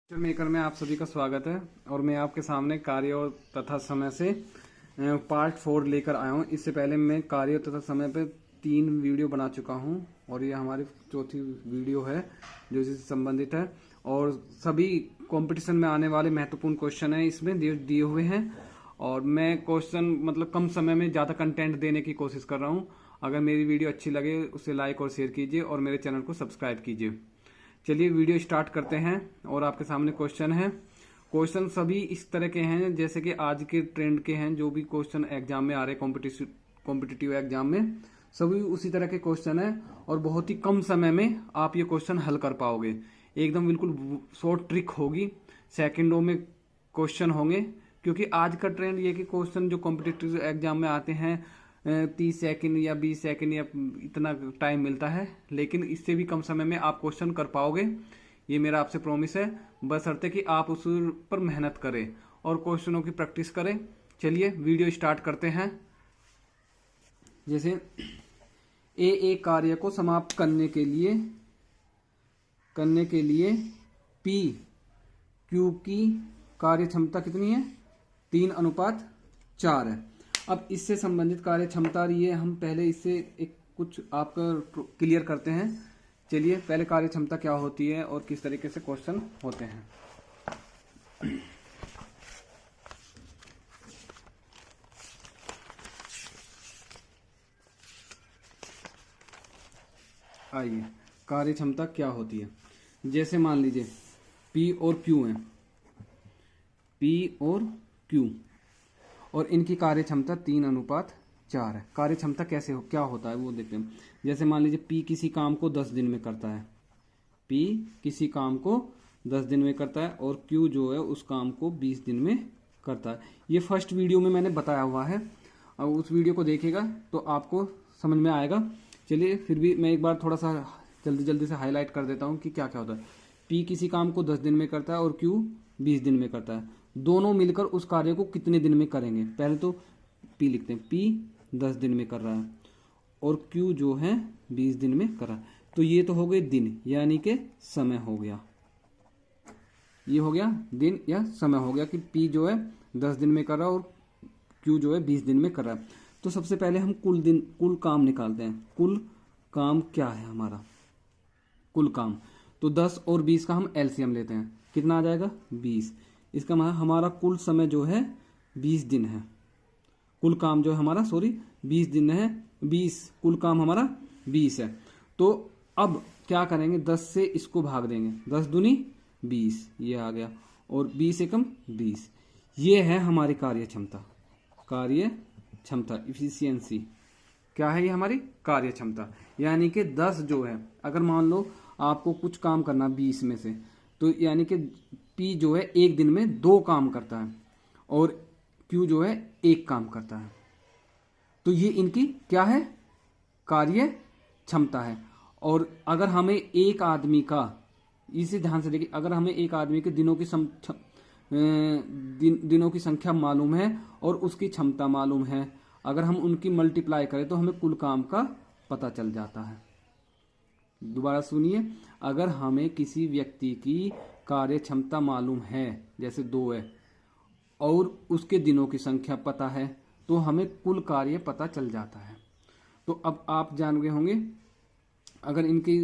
Picture maker में आप सभी का स्वागत है और मैं आपके सामने कार्य और तथा समय से पार्ट 4 लेकर आया हूँ। इससे पहले मैं कार्य तथा समय पे 3 वीडियो बना चुका हूँ और ये हमारी चौथी वीडियो है जो इससे संबंधित है। और सभी कंपटीशन में आने वाले महत्वपूर्ण क्वेश्चन है इसमें दिए हुए हैं और मैं क्वेश्चन मतलब कम समय में ज़्यादा कंटेंट देने की कोशिश कर रहा हूँ। अगर मेरी वीडियो अच्छी लगे उसे लाइक और शेयर कीजिए और मेरे चैनल को सब्सक्राइब कीजिए। चलिए वीडियो स्टार्ट करते हैं और आपके सामने क्वेश्चन है। क्वेश्चन सभी इस तरह के हैं जैसे कि आज के ट्रेंड के हैं। जो भी क्वेश्चन एग्जाम में आ रहे कॉम्पिटिटिव एग्जाम में सभी उसी तरह के क्वेश्चन है और बहुत ही कम समय में आप ये क्वेश्चन हल कर पाओगे। एकदम बिल्कुल शॉर्ट ट्रिक होगी, सेकंडों में क्वेश्चन होंगे। क्योंकि आज का ट्रेंड ये कि क्वेश्चन जो कॉम्पिटिटिव एग्जाम में आते हैं 30 सेकंड या 20 सेकंड या इतना टाइम मिलता है, लेकिन इससे भी कम समय में आप क्वेश्चन कर पाओगे। ये मेरा आपसे प्रॉमिस है, बशर्ते कि आप उस पर मेहनत करें और क्वेश्चनों की प्रैक्टिस करें। चलिए वीडियो स्टार्ट करते हैं। जैसे एक कार्य को समाप्त करने के लिए पी क्यू की कार्य क्षमता कितनी है? 3:4 है। अब इससे संबंधित कार्य क्षमता ये हम पहले इससे एक कुछ आपका क्लियर करते हैं। चलिए पहले कार्य क्षमता क्या होती है और किस तरीके से क्वेश्चन होते हैं। आइए कार्य क्षमता क्या होती है। जैसे मान लीजिए P और Q है, P और Q और इनकी कार्य क्षमता 3:4 है। कार्य क्षमता कैसे क्या होता है वो देखते हैं। जैसे मान लीजिए P किसी काम को 10 दिन में करता है, P किसी काम को 10 दिन में करता है और Q जो है उस काम को 20 दिन में करता है। ये फर्स्ट वीडियो में मैंने बताया हुआ है, अब उस वीडियो को देखिएगा तो आपको समझ में आएगा। चलिए फिर भी मैं एक बार थोड़ा सा जल्दी से हाईलाइट कर देता हूँ कि क्या क्या होता है। P किसी काम को 10 दिन में करता है और Q 20 दिन में करता है। दोनों मिलकर उस कार्य को कितने दिन में करेंगे? पहले तो P लिखते हैं, P 10 दिन में कर रहा है और Q जो है 20 दिन में कर रहा है। तो ये तो हो गए दिन यानी कि समय हो गया। ये हो गया दिन या समय हो गया कि P जो है 10 दिन में कर रहा है और Q जो है 20 दिन में कर रहा है। तो सबसे पहले हम कुल काम निकालते हैं। कुल काम क्या है हमारा? कुल काम तो 10 और 20 का हम एलसीएम लेते हैं। कितना आ जाएगा? 20। इसका मतलब हमारा कुल समय जो है 20 दिन है। कुल काम जो है हमारा 20 दिन है। 20 कुल काम हमारा 20 है। तो अब क्या करेंगे? 10 से इसको भाग देंगे। 10 दूनी 20 ये आ गया और 20 एकम 20। ये है हमारी कार्य क्षमता। कार्य क्षमता इफिशियंसी क्या है? ये हमारी कार्य क्षमता। यानी कि 10 जो है, अगर मान लो आपको कुछ काम करना 20 में से, तो यानी कि P जो है एक दिन में 2 काम करता है और Q जो है 1 काम करता है। तो ये इनकी क्या है? कार्य क्षमता है। और अगर हमें एक आदमी का, इसे ध्यान से देखिए, अगर हमें एक आदमी के दिनों की संख्या मालूम है और उसकी क्षमता मालूम है, अगर हम उनकी मल्टीप्लाई करें तो हमें कुल काम का पता चल जाता है। दोबारा सुनिए, अगर हमें किसी व्यक्ति की कार्य क्षमता मालूम है, जैसे 2 है, और उसके दिनों की संख्या पता है, तो हमें कुल कार्य पता चल जाता है। तो अब आप जान गए होंगे, अगर इनके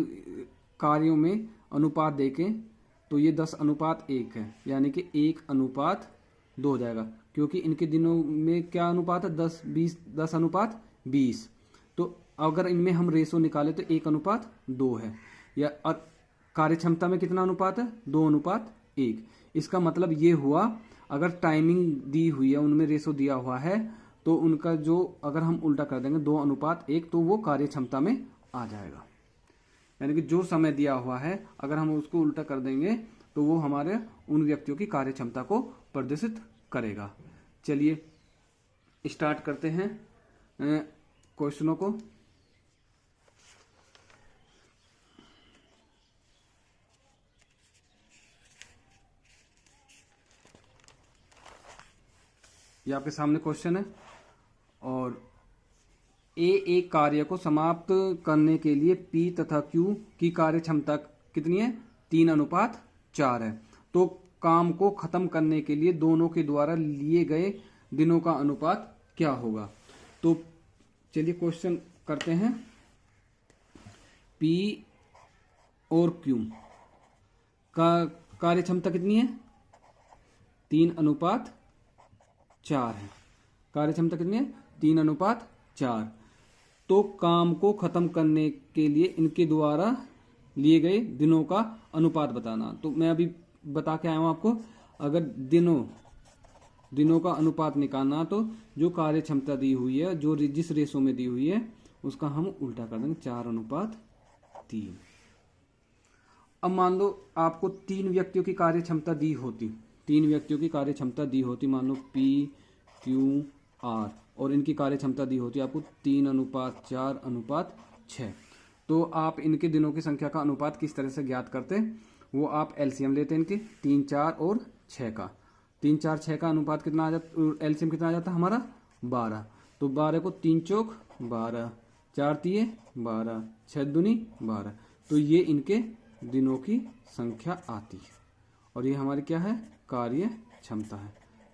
कार्यों में अनुपात देखें तो ये 10:1 है, यानी कि 1:2 हो जाएगा। क्योंकि इनके दिनों में क्या अनुपात है? 10:20। तो अगर इनमें हम रेशो निकाले तो 1:2 है। या कार्य क्षमता में कितना अनुपात है? 2:1। इसका मतलब ये हुआ, अगर टाइमिंग दी हुई है, उनमें रेशो दिया हुआ है, तो उनका जो अगर हम उल्टा कर देंगे 2:1 तो वो कार्य क्षमता में आ जाएगा। यानी कि जो समय दिया हुआ है अगर हम उसको उल्टा कर देंगे तो वो हमारे उन व्यक्तियों की कार्य क्षमता को प्रदर्शित करेगा। चलिए स्टार्ट करते हैं क्वेश्चनों को। ये आपके सामने क्वेश्चन है और एक कार्य को समाप्त करने के लिए P तथा Q की कार्य क्षमता कितनी है? 3:4 है। तो काम को खत्म करने के लिए दोनों के द्वारा लिए गए दिनों का अनुपात क्या होगा। तो चलिए क्वेश्चन करते हैं। P और Q का कार्य क्षमता कितनी है? 3:4 है। कार्य क्षमता कितनी है? 3:4। तो काम को खत्म करने के लिए इनके द्वारा लिए गए दिनों का अनुपात बताना। तो मैं अभी बता के आया हूं आपको, अगर दिनों का अनुपात निकालना तो जो कार्य क्षमता दी हुई है, जो जिस रेशो में दी हुई है, उसका हम उल्टा कर देंगे, 4:3। अब मान लो आपको 3 व्यक्तियों की कार्य क्षमता दी होती, 3 व्यक्तियों की कार्य क्षमता दी होती, मान लो P, Q, R, और इनकी कार्य क्षमता दी होती आपको 3:4:6। तो आप इनके दिनों की संख्या का अनुपात किस तरह से ज्ञात करते? वो आप एलसीएम लेते हैं इनके 3, 4 और 6 का। 3, 4, 6 का अनुपात कितना आ जाता, एलसीएम कितना आ जाता है हमारा? 12। तो 12 को 3 चौक 12, 4 तिये 12, 6 दूनी 12। तो ये इनके दिनों की संख्या आती है, और ये हमारी क्या है? कार्य क्षमता है।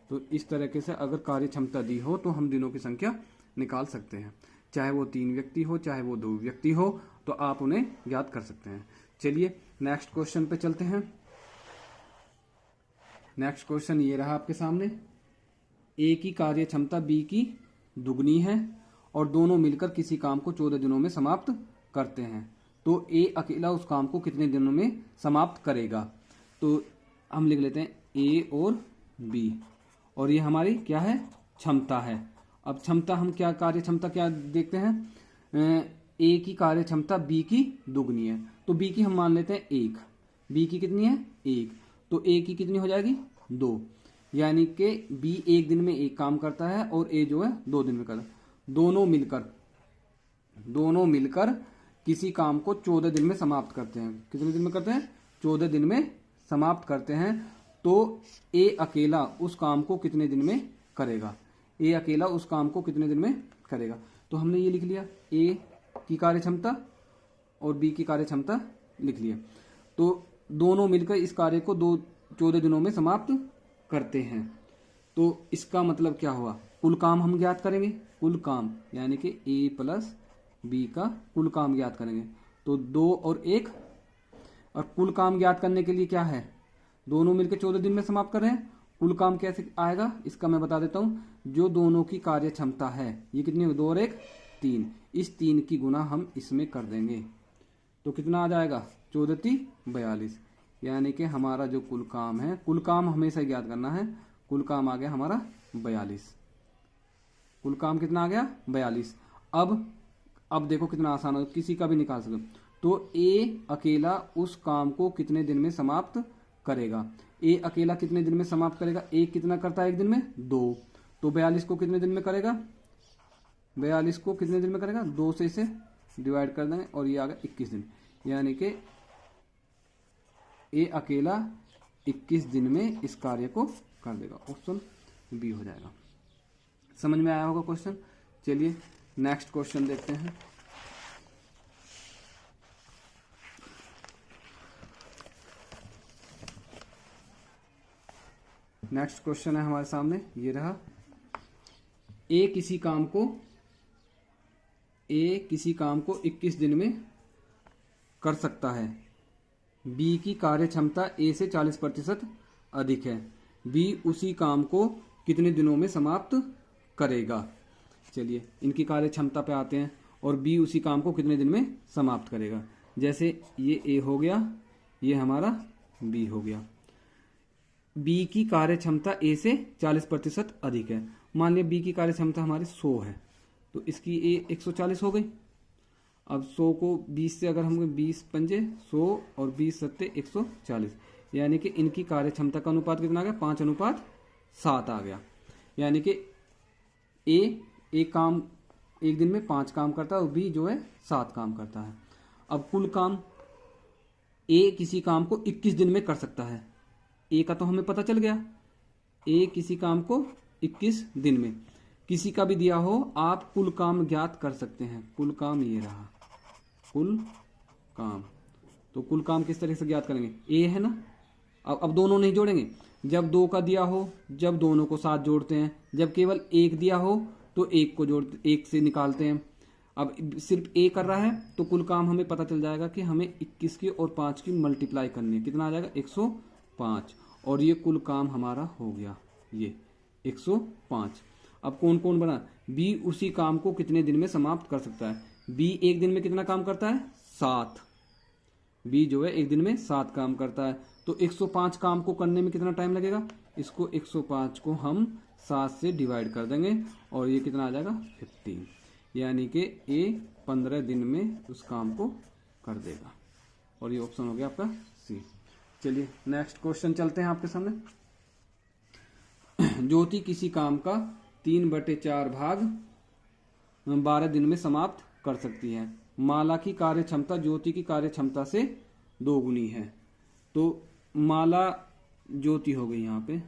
तो इस तरीके से अगर कार्य क्षमता दी हो तो हम दिनों की संख्या निकाल सकते हैं, चाहे वो 3 व्यक्ति हो, चाहे वो 2 व्यक्ति हो, तो आप उन्हें ज्ञात कर सकते हैं। चलिए नेक्स्ट क्वेश्चन पे चलते हैं। नेक्स्ट क्वेश्चन ये रहा आपके सामने। ए की कार्य क्षमता बी की दुगनी है और दोनों मिलकर किसी काम को 14 दिनों में समाप्त करते हैं, तो ए अकेला उस काम को कितने दिनों में समाप्त करेगा। तो हम लिख लेते हैं ए और बी, और ये हमारी क्या है? क्षमता है। अब क्षमता हम क्या, कार्य क्षमता क्या देखते हैं? ए की कार्य क्षमता बी की दुगनी है, तो बी की हम मान लेते हैं 1। बी की कितनी है? 1। तो ए की कितनी हो जाएगी? 2। यानी कि बी 1 दिन में 1 काम करता है और ए जो है 2 दिन में करता है। दोनों मिलकर किसी काम को 14 दिन में समाप्त करते हैं। कितने दिन में करते हैं? 14 दिन में समाप्त करते हैं। तो ए अकेला उस काम को कितने दिन में करेगा? ए अकेला उस काम को कितने दिन में करेगा? तो हमने ये लिख लिया, ए की कार्य क्षमता और बी की कार्य क्षमता लिख लिया। तो दोनों मिलकर इस कार्य को 14 दिनों में समाप्त करते हैं। तो इसका मतलब क्या हुआ? कुल काम हम ज्ञात करेंगे, कुल काम यानी कि ए प्लस बी का कुल काम ज्ञात करेंगे। तो 2 और 1, और कुल काम ज्ञात करने के लिए क्या है? दोनों मिलकर 14 दिन में समाप्त कर रहे हैं। कुल काम कैसे आएगा इसका मैं बता देता हूं। जो दोनों की कार्य क्षमता है, ये कितनी है? 2 और 1 3। इस 3 की गुना हम इसमें कर देंगे, तो कितना आ जाएगा? 14 × 42। यानी कि हमारा जो कुल काम है, कुल काम हमेशा ज्ञात करना है। कुल काम आ गया हमारा 42। कुल काम कितना आ गया? 42। अब देखो कितना आसान है, किसी का भी निकाल सकते। तो ए अकेला उस काम को कितने दिन में समाप्त करेगा? ए अकेला कितने दिन में समाप्त करेगा? ए कितना करता है 1 दिन में? 2। तो 42 को कितने दिन में करेगा? 42 को कितने दिन में करेगा? 2 से इसे डिवाइड कर देंगे और ये आ गया 21 दिन। यानी कि ए अकेला 21 दिन में इस कार्य को कर देगा। ऑप्शन बी हो जाएगा। समझ में आया होगा क्वेश्चन। चलिए नेक्स्ट क्वेश्चन देखते हैं। नेक्स्ट क्वेश्चन है हमारे सामने, ये रहा। ए किसी काम को 21 दिन में कर सकता है। बी की कार्य क्षमता ए से 40% अधिक है। बी उसी काम को कितने दिनों में समाप्त करेगा? चलिए इनकी कार्य क्षमता पे आते हैं, और बी उसी काम को कितने दिन में समाप्त करेगा। जैसे ये ए हो गया, ये हमारा बी हो गया। बी की कार्य क्षमता ए से 40% अधिक है। मान लिया बी की कार्य क्षमता हमारी 100 है, तो इसकी ए 140 हो गई। अब 100 को 20 से अगर हम 20 पंजे 100 और 20 सत्ते 140, यानी कि इनकी कार्य क्षमता का अनुपात कितना आ गया? 5:7 आ गया। यानी कि ए एक काम 1 दिन में 5 काम करता है और बी जो है 7 काम करता है। अब कुल काम ए किसी काम को 21 दिन में कर सकता है। ए का तो हमें पता चल गया, ए किसी काम को 21 दिन में, किसी का भी दिया हो आप कुल काम ज्ञात कर सकते हैं। कुल काम ये रहा, कुल काम। तो कुल काम किस तरह से ज्ञात करेंगे? ए है ना, अब दोनों नहीं जोड़ेंगे, जब 2 का दिया हो, जब दोनों को साथ जोड़ते हैं, जब केवल 1 दिया हो तो 1 को जोड़ 1 से निकालते हैं। अब सिर्फ ए कर रहा है तो कुल काम हमें पता चल जाएगा कि हमें 21 की और 5 की मल्टीप्लाई करनी है, कितना आ जाएगा 105, और ये कुल काम हमारा हो गया ये 105। अब कौन कौन बना, बी उसी काम को कितने दिन में समाप्त कर सकता है, बी एक दिन में कितना काम करता है 7, बी जो है एक दिन में 7 काम करता है, तो 105 काम को करने में कितना टाइम लगेगा, इसको 105 को हम 7 से डिवाइड कर देंगे और ये कितना आ जाएगा 15, यानी कि ए 15 दिन में उस काम को कर देगा, और ये ऑप्शन हो गया आपका सी। चलिए नेक्स्ट क्वेश्चन चलते हैं आपके सामने। ज्योति किसी काम का 3/4 भाग 12 दिन में समाप्त कर सकती है। माला की कार्य क्षमता ज्योति की कार्य क्षमता से 2 गुनी है। तो माला ज्योति हो गई यहाँ पे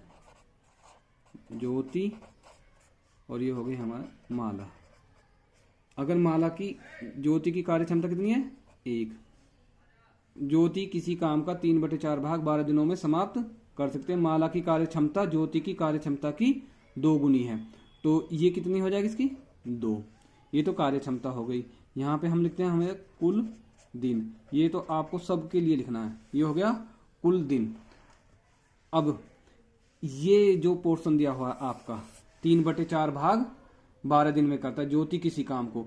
ज्योति, और ये हो गई हमारा माला। अगर माला की ज्योति की कार्य क्षमता कितनी है 1, ज्योति किसी काम का 3/4 भाग 12 दिनों में समाप्त कर सकते हैं। माला की कार्य क्षमता ज्योति की कार्य क्षमता की 2 गुनी है, तो ये कितनी हो जाएगी इसकी 2। ये तो कार्य क्षमता हो गई। यहाँ पे हम लिखते हैं हमें कुल दिन, ये तो आपको सबके लिए लिखना है, ये हो गया कुल दिन। अब ये जो पोर्शन दिया हुआ है आपका 3/4 भाग 12 दिन में करता है ज्योति किसी काम को,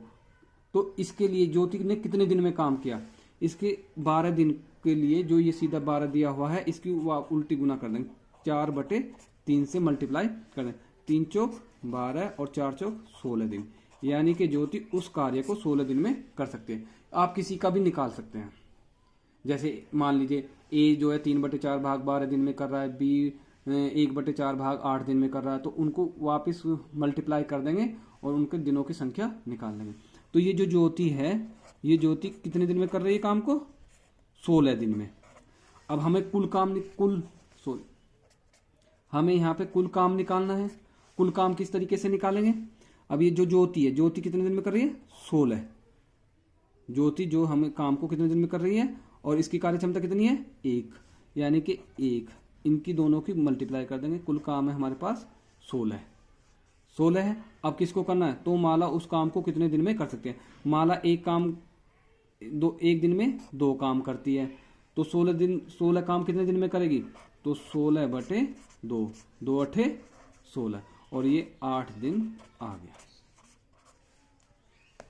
तो इसके लिए ज्योति ने कितने दिन में काम किया, इसके 12 दिन के लिए जो ये सीधा 12 दिया हुआ है इसकी उल्टी गुना कर देंगे, 4/3 से मल्टीप्लाई कर देंगे, 3 चौक 12 और 4 चौक 16 दिन, यानी कि ज्योति उस कार्य को 16 दिन में कर सकते हैं। आप किसी का भी निकाल सकते हैं, जैसे मान लीजिए ए जो है 3/4 भाग 12 दिन में कर रहा है, बी 1/4 भाग 8 दिन में कर रहा है, तो उनको वापस मल्टीप्लाई कर देंगे और उनके दिनों की संख्या निकाल देंगे। तो ये जो ज्योति है, ये ज्योति कितने दिन में कर रही है काम को 16 दिन में। अब हमें हमें यहाँ पे कुल काम निकालना है। कुल काम किस तरीके से निकालेंगे, अब ये जो ज्योति है, ज्योति कितने दिन में कर रही है 16, ज्योति जो हमें काम को कितने दिन में कर रही है, और इसकी कार्य क्षमता कितनी है 1, यानी कि 1, इनकी दोनों की मल्टीप्लाई कर देंगे, कुल काम है हमारे पास 16 है। अब किसको करना है, तो माला उस काम को कितने दिन में कर सकते हैं। माला एक दिन में 2 काम करती है, तो 16 काम कितने दिन में करेगी, तो 16/2, 2 8 16, और ये 8 दिन आ गया।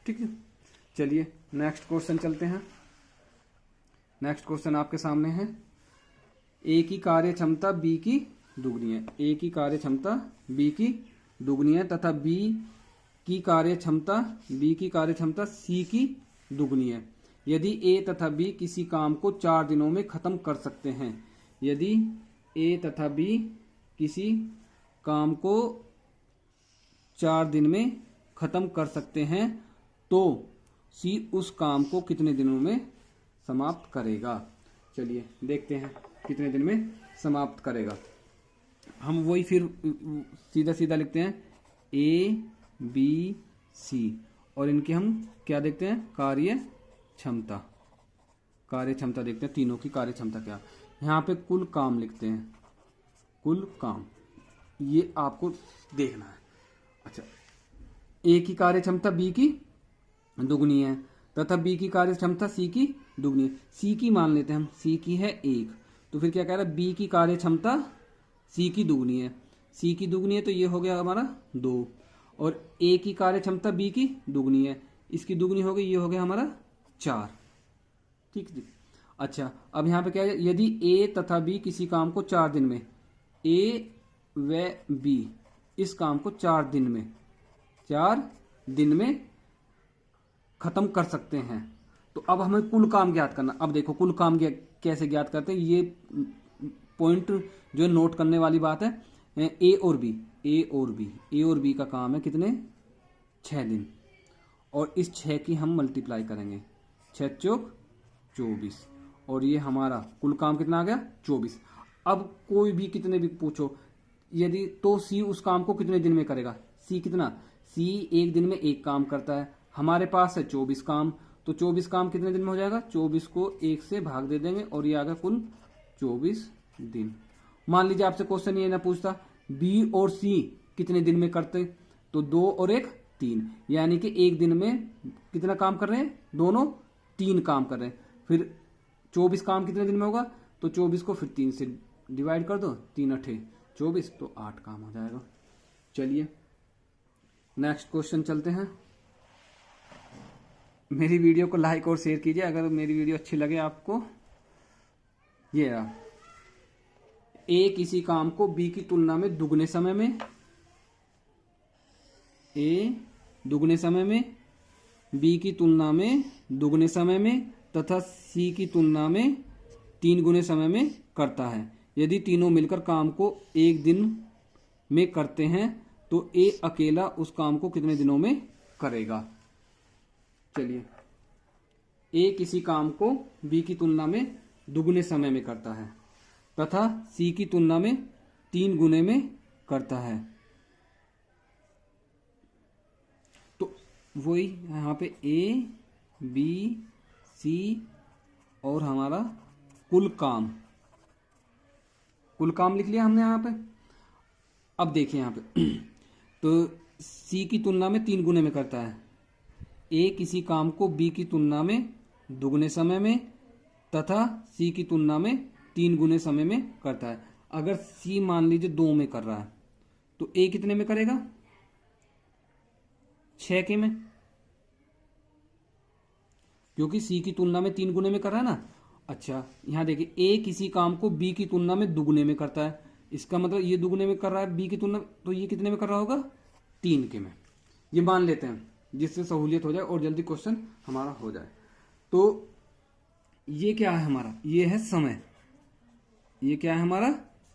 ठीक है, चलिए नेक्स्ट क्वेश्चन चलते हैं। नेक्स्ट क्वेश्चन आपके सामने है, ए की कार्य क्षमता बी की दुगनी है। ए की कार्य क्षमता बी की दुगनी है तथा बी की कार्य क्षमता सी की दुगनी है। यदि ए तथा बी किसी काम को 4 दिनों में खत्म कर सकते हैं, यदि ए तथा बी किसी काम को 4 दिन में खत्म कर सकते हैं, तो सी उस काम को कितने दिनों में समाप्त करेगा। चलिए देखते हैं कितने दिन में समाप्त करेगा। हम वही फिर सीधा सीधा लिखते हैं ए बी सी, और इनके हम क्या देखते हैं कार्य क्षमता देखते हैं, तीनों की कार्य क्षमता क्या। यहाँ पे कुल काम लिखते हैं, कुल काम ये आपको देखना है। अच्छा, ए की कार्य क्षमता बी की दुगनी है तथा बी की कार्य क्षमता सी की दुगनी है। सी की मान लेते हैं हम, सी की है 1, तो फिर क्या कह रहा है बी की कार्य क्षमता सी की दुगनी है, सी की दुगनी है तो ये हो गया हमारा 2, और ए की कार्य क्षमता बी की दुगनी है, इसकी दुगनी हो गई, ये हो गया हमारा 4। ठीक है। अच्छा, अब यहाँ पे क्या है, यदि ए तथा बी किसी काम को 4 दिन में, ए व बी इस काम को 4 दिन में खत्म कर सकते हैं, तो अब हमें कुल काम ज्ञात करना। अब देखो कुल काम कैसे ज्ञात करते हैं, ये पॉइंट जो नोट करने वाली बात है। ए और बी का काम है कितने 6 दिन, और इस 6 की हम मल्टीप्लाई करेंगे, 6 चौक 24, और ये हमारा कुल काम कितना आ गया 24। अब कोई भी कितने भी पूछो, यदि तो सी उस काम को कितने दिन में करेगा, सी कितना, सी एक दिन में 1 काम करता है, हमारे पास है 24 काम, तो 24 काम कितने दिन में हो जाएगा, 24 को 1 से भाग दे देंगे और ये आ गया कुल 24 दिन। मान लीजिए आपसे क्वेश्चन ये ना पूछता बी और सी कितने दिन में करते, तो 2 और 1 3, यानी कि एक दिन में कितना काम कर रहे हैं, दोनों 3 काम कर रहे हैं। फिर 24 काम कितने दिन में होगा, तो 24 को फिर 3 से डिवाइड कर दो, 3 अठे 24, तो 8 काम हो जाएगा। चलिए नेक्स्ट क्वेश्चन चलते हैं। मेरी वीडियो को लाइक और शेयर कीजिए अगर मेरी वीडियो अच्छी लगे आपको। ये रहा, ए किसी काम को बी की तुलना में दुगने समय में, ए दुगने समय में, बी की तुलना में दुगने समय में तथा सी की तुलना में 3 गुने समय में करता है। यदि तीनों मिलकर काम को एक दिन में करते हैं तो ए अकेला उस काम को कितने दिनों में करेगा। चलिए, ए किसी काम को बी की तुलना में दुगने समय में करता है तथा सी की तुलना में 3 गुने में करता है। तो वही यहाँ पे ए बी सी और हमारा कुल काम लिख लिया हमने यहाँ पे। अब देखिए यहाँ पे तो सी की तुलना में 3 गुने में करता है। ए किसी काम को बी की तुलना में दुगने समय में तथा सी की तुलना में 3 गुने समय में करता है। अगर सी मान लीजिए 2 में कर रहा है तो ए कितने में करेगा, 6 के में, क्योंकि सी की तुलना में 3 गुने में कर रहा है ना। अच्छा, यहां देखिए ए किसी काम को बी की तुलना में दुगने में करता है, इसका मतलब ये दुगने में कर रहा है बी की तुलना में, तो ये कितने में कर रहा होगा, 3 के में। ये मान लेते हैं जिससे सहूलियत हो जाए और जल्दी क्वेश्चन हमारा हो जाए। तो ये क्या है हमारा, ये है समय, ये क्या है हमारा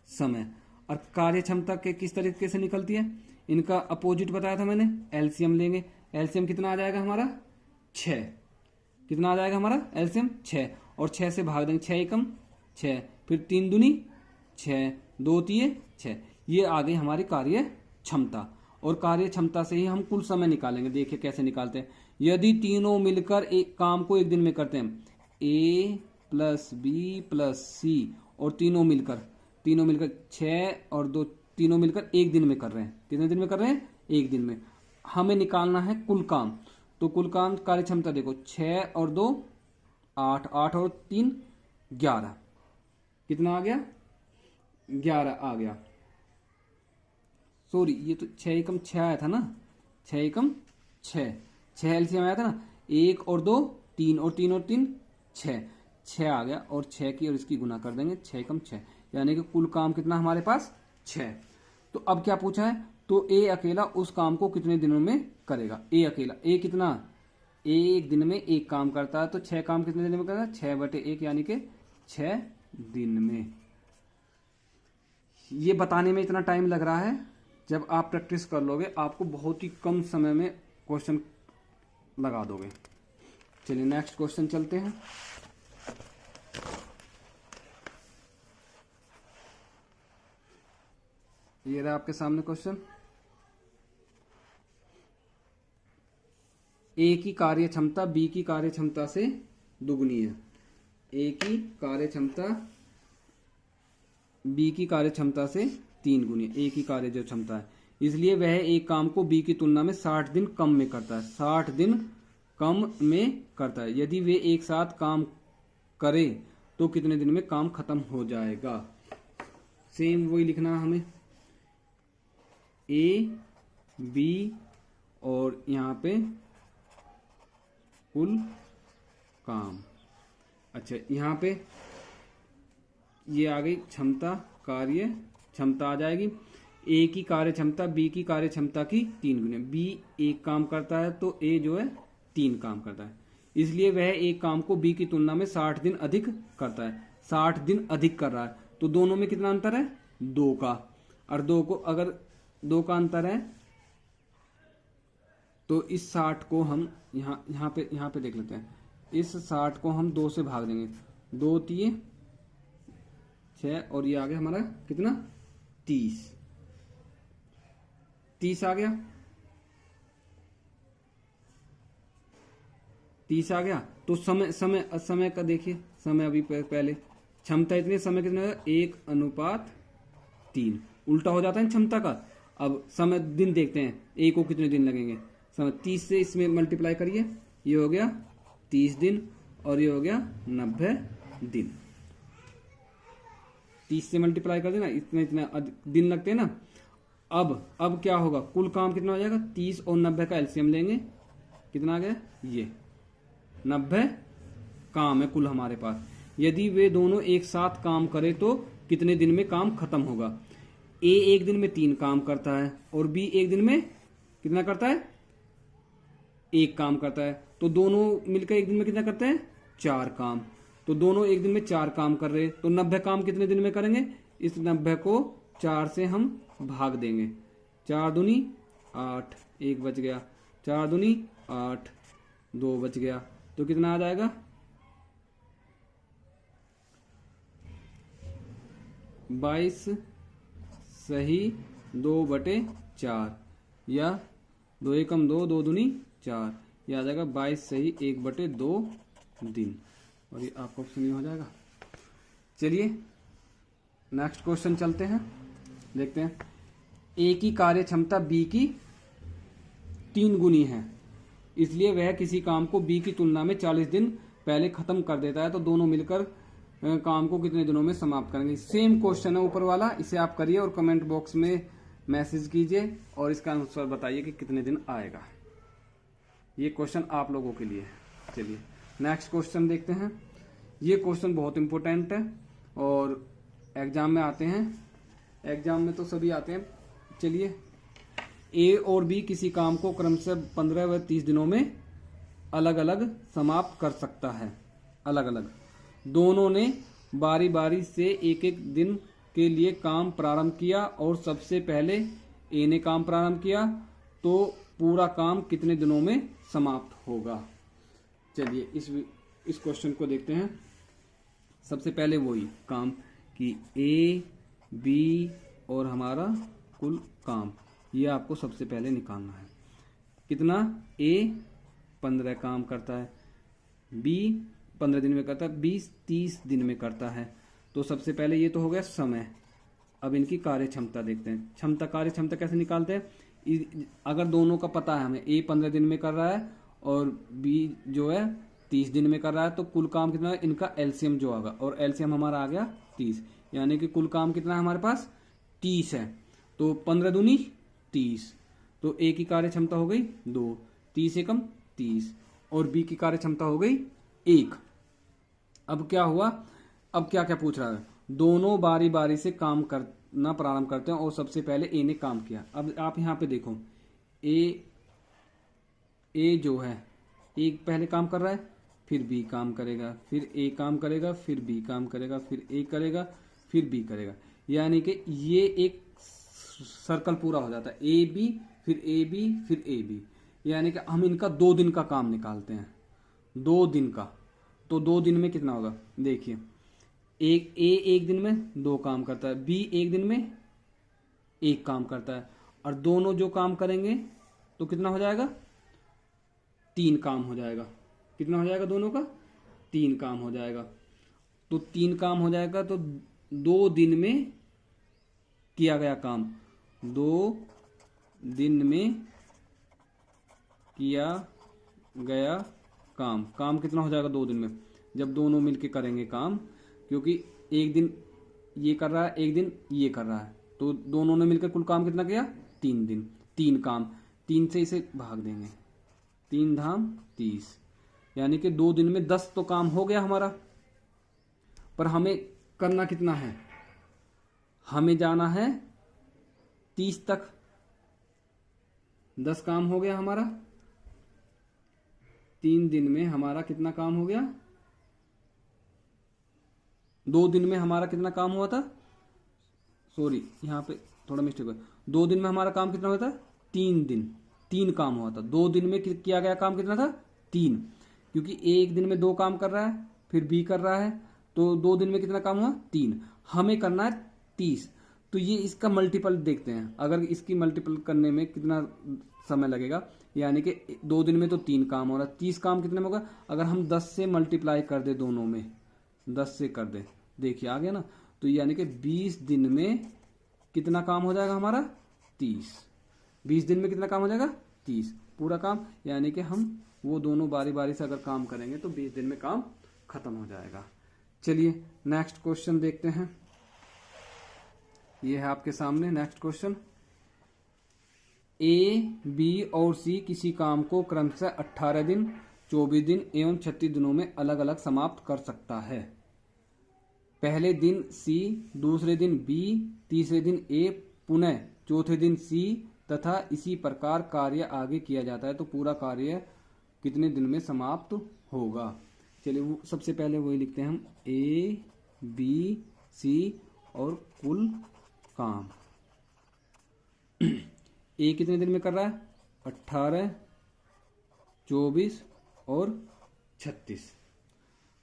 समय। और कार्य क्षमता के किस तरीके से निकलती है, इनका अपोजिट बताया था मैंने, एलसीएम लेंगे। एलसीएम कितना आ जाएगा हमारा, 6। कितना आ जाएगा हमारा एलसीएम, 6, और 6 से भाग देंगे, 6 एकम 6, फिर 3 दूनी 6, 2 तिये 6। ये आ गई हमारी कार्य क्षमता। और कार्य क्षमता से ही हम कुल समय निकालेंगे। देखिए कैसे निकालते हैं। यदि तीनों मिलकर एक काम को एक दिन में करते हैं, ए प्लस बी प्लस सी, और तीनों मिलकर 6 और 2, तीनों मिलकर एक दिन में कर रहे हैं। कितने दिन में कर रहे हैं, एक दिन में। हमें निकालना है कुल काम। तो कुल काम कार्य क्षमता देखो, 6 और 2 8, 8 और 3 11, कितना आ गया, 11 आ गया। सॉरी, ये तो 6 एकम 6 आया था ना, 6 एकम 6 एलसीएम आया था ना, 1 और 2 3, और 3 और 3 6 आ गया। और 6 की और इसकी गुना कर देंगे, 6 एकम 6, यानी कि कुल काम कितना हमारे पास, 6। तो अब क्या पूछा है, तो ए अकेला उस काम को कितने दिनों में करेगा। ए अकेला, ए कितना, एक दिन में एक काम करता है, तो 6 काम कितने दिन में करेगा, 6/1, यानी कि 6 दिन में। ये बताने में इतना टाइम लग रहा है, जब आप प्रैक्टिस कर लोगे आपको बहुत ही कम समय में क्वेश्चन लगा दोगे। चलिए नेक्स्ट क्वेश्चन चलते हैं। ये रहा आपके सामने क्वेश्चन। ए की कार्य क्षमता बी की कार्य क्षमता से दुगनी है। ए की कार्य क्षमता बी की कार्य क्षमता से 3 गुनी। ए की कार्य जो क्षमता है, इसलिए वह एक काम को बी की तुलना में 60 दिन कम में करता है। 60 दिन कम में करता है। यदि वे एक साथ काम करे तो कितने दिन में काम खत्म हो जाएगा। सेम वही लिखना है हमें, ए बी और यहाँ पे कुल काम। अच्छा, यहाँ पे ये आ गई क्षमता, कार्य क्षमता आ जाएगी। ए की कार्य क्षमता बी की कार्य क्षमता की 3 गुने। बी एक काम करता है तो ए जो है 3 काम करता है, इसलिए वह एक काम को बी की तुलना में 60 दिन अधिक करता है। 60 दिन अधिक कर रहा है, तो दोनों में कितना अंतर है, 2 का। और 2 को, अगर 2 का अंतर है तो इस 60 को हम यहाँ पे देख लेते हैं। इस 60 को हम 2 से भाग देंगे, 2 तिये 6, और ये आ गया हमारा कितना, 30 आ गया। 30 आ गया। तो समय का देखिए, समय अभी पहले क्षमता इतनी, समय कितना होगा 1:3। उल्टा हो जाता है क्षमता का। अब समय दिन देखते हैं, ए को कितने दिन लगेंगे। समय 30 से इसमें मल्टीप्लाई करिए, ये हो गया 30 दिन और ये हो गया 90 दिन। 30 से मल्टीप्लाई कर देना, इतना इतना दिन लगते हैं ना। अब क्या होगा, कुल काम कितना हो जाएगा, 30 और 90 का एलसीएम लेंगे, कितना आ गया, ये 90 काम है कुल हमारे पास। यदि वे दोनों एक साथ काम करें तो कितने दिन में काम खत्म होगा। ए एक दिन में 3 काम करता है और बी एक दिन में कितना करता है, 1 काम करता है। तो दोनों मिलकर एक दिन में कितना करते हैं, 4 काम। तो दोनों एक दिन में 4 काम कर रहे हैं, तो 90 काम कितने दिन में करेंगे। इस 90 को 4 से हम भाग देंगे, 4 दूनी 8, 1 बच गया, 4 दूनी 8, 2 बच गया। तो कितना आ जाएगा, 22 सही 2/4 या 2 एकम 2, 2 दूनी 4, यह आ जाएगा 22 सही 1/2 दिन। और ये आपका ऑप्शन ये हो जाएगा। चलिए नेक्स्ट क्वेश्चन चलते हैं, देखते हैं। ए की कार्य क्षमता बी की 3 गुनी है, इसलिए वह किसी काम को बी की तुलना में 40 दिन पहले खत्म कर देता है, तो दोनों मिलकर काम को कितने दिनों में समाप्त करेंगे। सेम क्वेश्चन है ऊपर वाला, इसे आप करिए और कमेंट बॉक्स में मैसेज कीजिए और इसका आंसर बताइए कि कितने दिन आएगा। ये क्वेश्चन आप लोगों के लिए। चलिए नेक्स्ट क्वेश्चन देखते हैं। ये क्वेश्चन बहुत इंपॉर्टेंट है और एग्जाम में आते हैं, एग्जाम में तो सभी आते हैं। चलिए, ए और बी किसी काम को क्रमशः 15 व 30 दिनों में अलग अलग समाप्त कर सकता है। अलग अलग दोनों ने बारी बारी से एक एक दिन के लिए काम प्रारंभ किया और सबसे पहले ए ने काम प्रारंभ किया, तो पूरा काम कितने दिनों में समाप्त होगा। चलिए इस क्वेश्चन को देखते हैं। सबसे पहले वही काम कि ए बी और हमारा कुल काम, ये आपको सबसे पहले निकालना है। कितना, ए 15 काम करता है, बी 15 दिन में करता है, बी 30 दिन में करता है। तो सबसे पहले ये तो हो गया समय। अब इनकी कार्य क्षमता देखते हैं। क्षमता, कार्य क्षमता कैसे निकालते हैं। अगर दोनों का पता है हमें, ए 15 दिन में कर रहा है और बी जो है 30 दिन में कर रहा है, तो कुल काम कितना है, इनका एलसीएम जो होगा, और एलसीएम हमारा आ गया 30, यानी कि कुल काम कितना है हमारे पास 30 है। तो 15 दूनी 30, तो ए की कार्य क्षमता हो गई 2, 30 एकम 30, और बी की कार्य क्षमता हो गई 1। अब क्या हुआ, अब क्या क्या पूछ रहा है, दोनों बारी बारी से काम करना प्रारंभ करते हैं और सबसे पहले ए ने काम किया। अब आप यहां पे देखो, ए जो है, ए पहले काम कर रहा है, फिर बी काम करेगा, फिर ए काम करेगा, फिर बी काम करेगा, फिर ए करेगा, फिर बी करेगा, यानी कि ये एक सर्कल पूरा हो जाता है। ए बी फिर ए बी फिर ए बी, यानी कि हम इनका 2 दिन का काम निकालते हैं, 2 दिन का। तो 2 दिन में कितना होगा, देखिए, एक दिन में 2 काम करता है, बी एक दिन में 1 काम करता है, और दोनों जो काम करेंगे तो कितना हो जाएगा, 3 काम हो जाएगा। कितना हो जाएगा दोनों का, 3 काम हो जाएगा। तो 3 काम हो जाएगा, तो 2 दिन में किया गया काम, 2 दिन में किया गया काम कितना हो जाएगा 2 दिन में, जब दोनों मिलके करेंगे काम, क्योंकि एक दिन ये कर रहा है, एक दिन ये कर रहा है, तो दोनों ने मिलकर कुल काम कितना किया, 3 दिन, 3 काम। 3 से इसे भाग देंगे, 3 धाम 30, यानी कि 2 दिन में 10 तो काम हो गया हमारा। पर हमें करना कितना है, हमें जाना है 30 तक। 10 काम हो गया हमारा, 3 दिन में हमारा कितना काम हो गया, 2 दिन में हमारा कितना काम हुआ था, सॉरी यहां पे थोड़ा मिस्टेक हुआ, 2 दिन में हमारा काम कितना हुआ था, 3 दिन, 3 काम हुआ था। 2 दिन में किया गया काम कितना था, 3, क्योंकि एक दिन में 2 काम कर रहा है, फिर बी कर रहा है, तो 2 दिन में कितना काम हुआ, 3। हमें करना है 30, तो ये इसका मल्टीपल देखते हैं। अगर इसकी मल्टीपल करने में कितना समय लगेगा, यानी कि 2 दिन में तो 3 काम हो रहा है, 30 काम कितने में होगा। अगर हम 10 से मल्टीप्लाई कर दे, दोनों में 10 से कर दे, देखिए आ गया ना। तो यानी कि 20 दिन में कितना काम हो जाएगा हमारा? 30। 20 दिन में कितना काम हो जाएगा? 30 पूरा काम। यानी कि हम वो दोनों बारी बारी से अगर काम करेंगे तो 20 दिन में काम खत्म हो जाएगा। चलिए नेक्स्ट क्वेश्चन देखते हैं। ये है आपके सामने नेक्स्ट क्वेश्चन। ए, बी और सी किसी काम को क्रमशः 18 दिन, 24 दिन एवं 36 दिनों में अलग अलग समाप्त कर सकता है। पहले दिन सी, दूसरे दिन बी, तीसरे दिन ए, पुनः चौथे दिन सी तथा इसी प्रकार कार्य आगे किया जाता है तो पूरा कार्य कितने दिन में समाप्त होगा? चलिए वो सबसे पहले वही लिखते हैं हम, ए, बी, सी और कुल काम। ए कितने दिन में कर रहा है? 18, 24 और 36।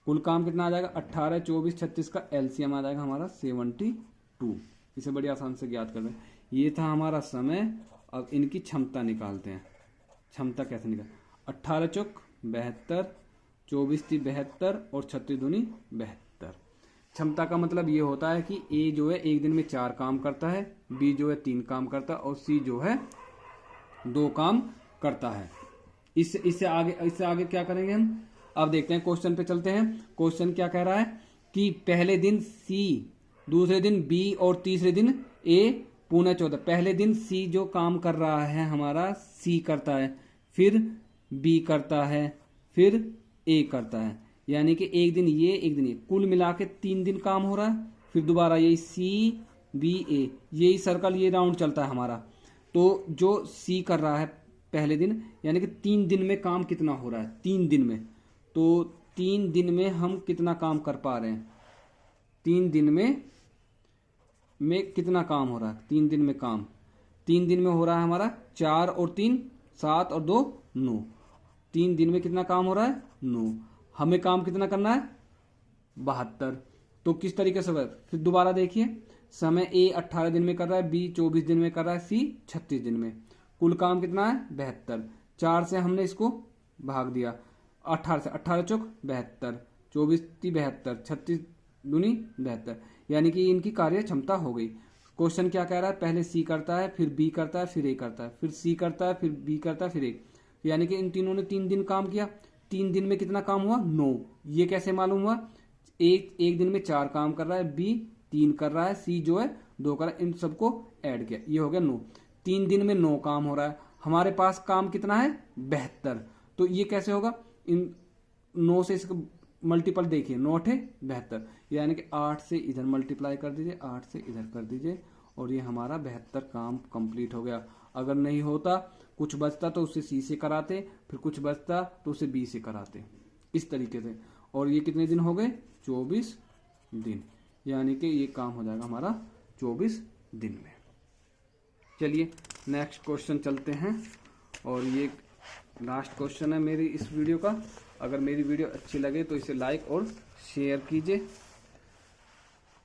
कुल काम कितना आ जाएगा? 18, 24, 36 का एलसीएम आ जाएगा हमारा 72। इसे बड़ी आसान से ज्ञात कर रहे हैं। ये था हमारा समय। अब इनकी क्षमता निकालते हैं। क्षमता कैसे निकाल? 18 चौक 72, 24 × 72 और 36 दूनी 72। क्षमता का मतलब ये होता है कि ए जो है एक दिन में 4 काम करता है, बी जो है 3 काम करता है और सी जो है 2 काम करता है। इससे आगे क्या करेंगे हम? अब देखते हैं, क्वेश्चन पे चलते हैं। क्वेश्चन क्या कह रहा है कि पहले दिन सी, दूसरे दिन बी और तीसरे दिन ए, पुनः चौथा। पहले दिन सी जो काम कर रहा है हमारा, सी करता है, फिर बी करता है, फिर ए करता है। यानी कि एक दिन ये एक दिन ये, कुल मिला के 3 दिन काम हो रहा है। फिर दोबारा यही सी, बी, ए, यही सर्कल, ये राउंड चलता है हमारा। तो जो सी कर रहा है पहले दिन, यानी कि 3 दिन में काम कितना हो रहा है? 3 दिन में। तो 3 दिन में हम कितना काम कर पा रहे हैं? 3 दिन में कितना काम हो रहा है? 3 दिन में काम 3 दिन में हो रहा है हमारा 4 और 3 7 और 2 9। 3 दिन में कितना काम हो रहा है? 9। हमें काम कितना करना है? 72। तो किस तरीके से? फिर दोबारा देखिए, समय ए 18 दिन में कर रहा है, बी 24 दिन में कर रहा है, सी 36 दिन में। कुल काम कितना है? 72। 4 से हमने इसको भाग दिया, 18 से, 18 चौक 72, 24 × 72, 36 दूनी 72। यानी कि इनकी कार्य क्षमता हो गई। क्वेश्चन क्या कह रहा है? पहले सी करता है, फिर बी करता है, फिर ए करता है, फिर सी करता है, फिर बी करता है, फिर ए। यानी कि इन तीनों ने 3 दिन काम किया। 3 दिन में कितना काम हुआ? 9। ये कैसे मालूम हुआ? एक दिन में 4 काम कर रहा है, बी 3 कर रहा है, सी जो है 2 कर रहा है। इन सबको ऐड किया, ये हो गया 9। 3 दिन में 9 काम हो रहा है। हमारे पास काम कितना है? 72। तो ये कैसे होगा? इन 9 से इसको मल्टीपल देखिए, 9 × 72, यानी कि 8 से इधर मल्टीप्लाई कर दीजिए, 8 से इधर कर दीजिए और ये हमारा 72 काम कंप्लीट हो गया। अगर नहीं होता, कुछ बचता तो उसे सी से कराते, फिर कुछ बचता तो उसे बी से कराते, इस तरीके से। और ये कितने दिन हो गए? 24 दिन। यानी कि ये काम हो जाएगा हमारा 24 दिन में। चलिए नेक्स्ट क्वेश्चन चलते हैं और ये लास्ट क्वेश्चन है मेरी इस वीडियो का। अगर मेरी वीडियो अच्छी लगे तो इसे लाइक और शेयर कीजिए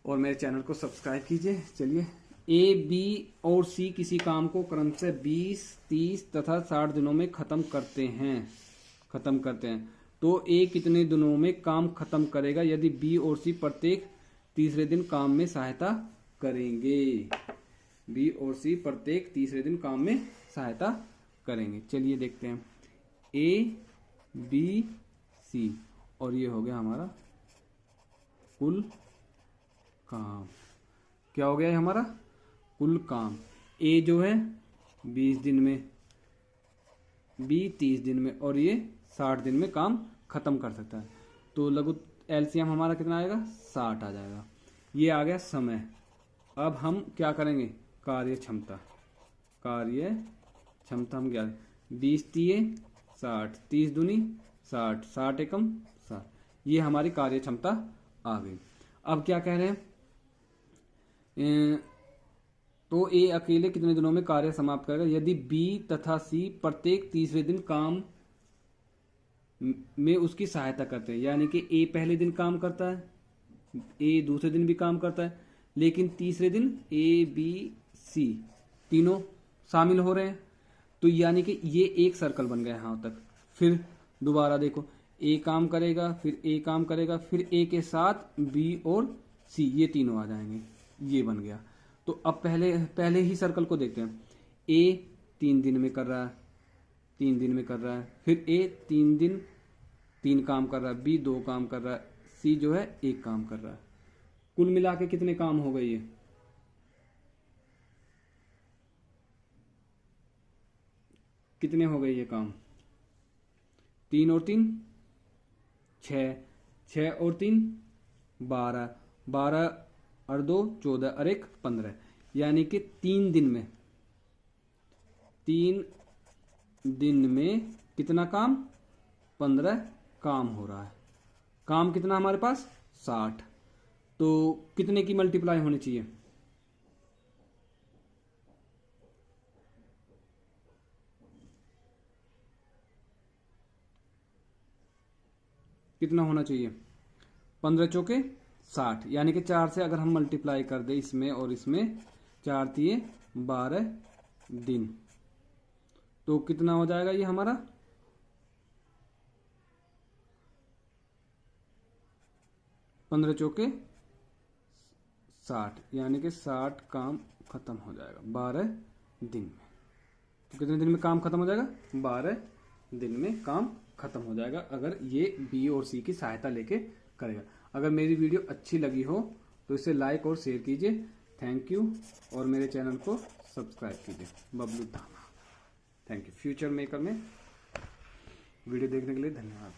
और मेरे चैनल को सब्सक्राइब कीजिए। चलिए, ए, बी और सी किसी काम को क्रमशः 20, 30 तथा 60 दिनों में खत्म करते हैं तो ए कितने दिनों में काम खत्म करेगा यदि बी और सी प्रत्येक तीसरे दिन काम में सहायता करेंगे? बी और सी प्रत्येक तीसरे दिन काम में सहायता करेंगे। चलिए देखते हैं, ए, बी, सी और ये हो गया हमारा कुल काम। क्या हो गया है हमारा? कुल काम। ए जो है 20 दिन में, बी 30 दिन में और ये 60 दिन में काम खत्म कर सकता है। तो लघु एलसीएम हमारा कितना आएगा? 60 आ जाएगा। ये आ गया समय। अब हम क्या करेंगे? कार्य क्षमता हम क्या? 20 × 60, 30 दूनी 60, 60 एकम 60। ये हमारी कार्य क्षमता आ गई। अब क्या कह रहे हैं? तो ए अकेले कितने दिनों में कार्य समाप्त करेगा यदि बी तथा सी प्रत्येक तीसरे दिन काम में उसकी सहायता करते हैं? यानी कि ए पहले दिन काम करता है, ए दूसरे दिन भी काम करता है, लेकिन तीसरे दिन ए, बी, सी तीनों शामिल हो रहे हैं। तो यानी कि ये एक सर्कल बन गया यहाँ तक। फिर दोबारा देखो, ए काम करेगा, फिर ए काम करेगा, फिर ए के साथ बी और सी, ये तीनों आ जाएंगे। ये बन गया। तो अब पहले ही सर्कल को देखते हैं। ए 3 दिन में कर रहा है, 3 दिन में कर रहा है, फिर ए 3 दिन 3 काम कर रहा है, बी 2 काम कर रहा है, सी जो है 1 काम कर रहा है। कुल मिला के कितने काम हो गए ये? कितने हो गए ये काम? 3 और 3 6, 6 और 3 12, 12 और 2 14 और 1 15, यानी कि 3 दिन में कितना काम? 15 काम हो रहा है। काम कितना हमारे पास? 60। तो कितने की मल्टीप्लाई होनी चाहिए? कितना होना चाहिए? 15 चौके 60, यानी कि 4 से अगर हम मल्टीप्लाई कर दे इसमें और इसमें, 4 तिये 12 दिन, तो कितना हो जाएगा ये हमारा? 15 चौके 60, यानी कि 60 काम खत्म हो जाएगा 12 दिन में। तो कितने दिन में काम खत्म हो जाएगा? 12 दिन में काम खत्म हो जाएगा, अगर ये बी और सी की सहायता लेके करेगा। अगर मेरी वीडियो अच्छी लगी हो तो इसे लाइक और शेयर कीजिए। Thank you. और मेरे चैनल को सब्सक्राइब कीजिए, बबलू धामा। Thank you. फ्यूचर मेकर में वीडियो देखने के लिए धन्यवाद।